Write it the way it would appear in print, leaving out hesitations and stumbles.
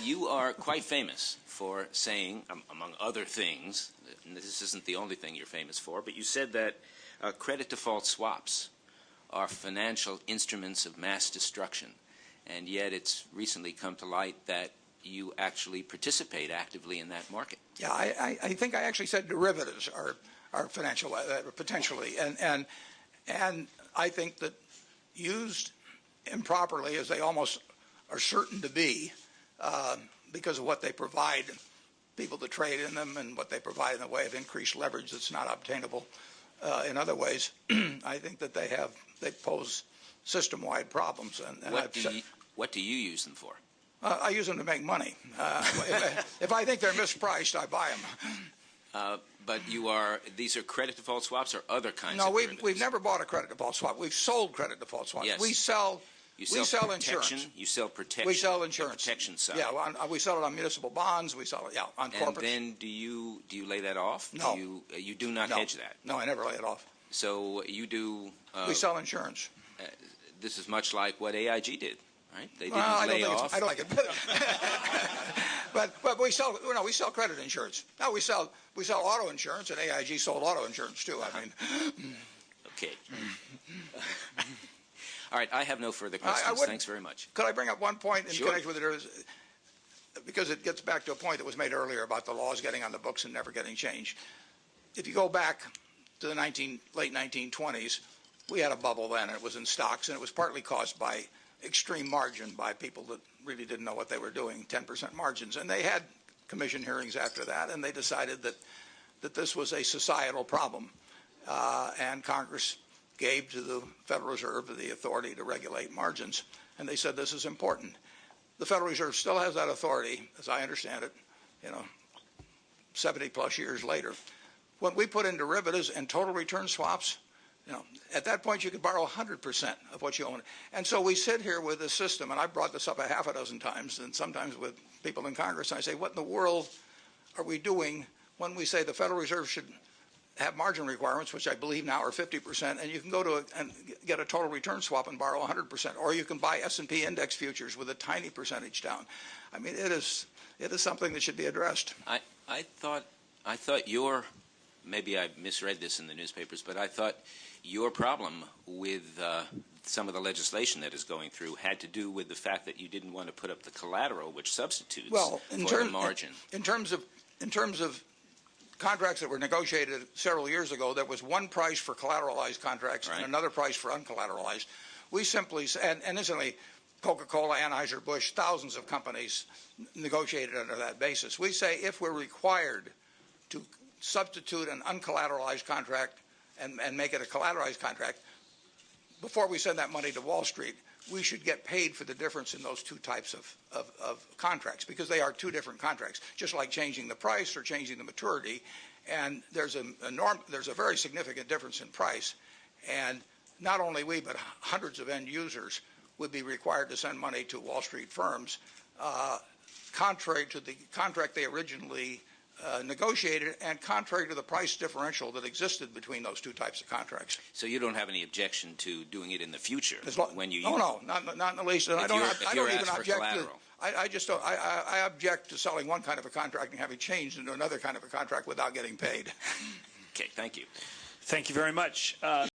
You are quite famous for saying, among other things, and this isn't the only thing you're famous for, but you said that credit default swaps are financial instruments of mass destruction, and yet it's recently come to light that you actually participate actively in that market. Yeah, I think I actually said derivatives are financial potentially, and I think that used improperly, as they almost are certain to be, because of what they provide people to trade in them and what they provide in the way of increased leverage that's not obtainable in other ways, I think that they pose system-wide problems. And what do you use them for? I use them to make money. If I think they're mispriced, I buy them. But these are credit default swaps or other kinds of derivatives? No, we've never bought a credit default swap. We've sold credit default swaps. Yes. We sell protection. Insurance. You sell protection. We sell insurance. The protection side. Yeah, we sell it on municipal bonds. We sell it, on corporate. And then do you lay that off? No. You do not hedge that? No, I never lay it off. So you do... we sell insurance. This is much like what AIG did, right? They didn't lay off. I don't like it. But we sell credit insurance. No, we sell auto insurance, and AIG sold auto insurance too. I mean... Okay. All right, I have no further questions. Thanks very much. Could I bring up one point in Sure. connection with it? Because it gets back to a point that was made earlier about the laws getting on the books and never getting changed. If you go back to the late 1920s, we had a bubble then. It was in stocks, and it was partly caused by extreme margin by people that really didn't know what they were doing, 10% margins. And they had commission hearings after that, and they decided that this was a societal problem. And Congress gave to the Federal Reserve the authority to regulate margins, and they said this is important. The Federal Reserve still has that authority, as I understand it, 70-plus years later. When we put in derivatives and total return swaps, at that point you could borrow 100% of what you own. And so we sit here with this system, and I've brought this up a half a dozen times, and sometimes with people in Congress, and I say, what in the world are we doing when we say the Federal Reserve should have margin requirements, which I believe now are 50%, and you can go and get a total return swap and borrow 100%, or you can buy S&P index futures with a tiny percentage down. I mean, it is something that should be addressed. I thought maybe I misread this in the newspapers, but I thought your problem with some of the legislation that is going through had to do with the fact that you didn't want to put up the collateral, which substitutes for the margin. In terms of contracts that were negotiated several years ago, there was one price for collateralized contracts and another price for uncollateralized. We simply, and incidentally, Coca-Cola, Anheuser-Busch, thousands of companies negotiated under that basis. We say if we're required to substitute an uncollateralized contract and make it a collateralized contract, before we send that money to Wall Street, we should get paid for the difference in those two types of contracts, because they are two different contracts, just like changing the price or changing the maturity. And there's a very significant difference in price. And not only we, but hundreds of end users would be required to send money to Wall Street firms, contrary to the contract they originally negotiated, and contrary to the price differential that existed between those two types of contracts. So you don't have any objection to doing it in the future when you use no, not in the least. And I don't even object to. I just don't. I object to selling one kind of a contract and having changed into another kind of a contract without getting paid. Okay, thank you. Thank you very much.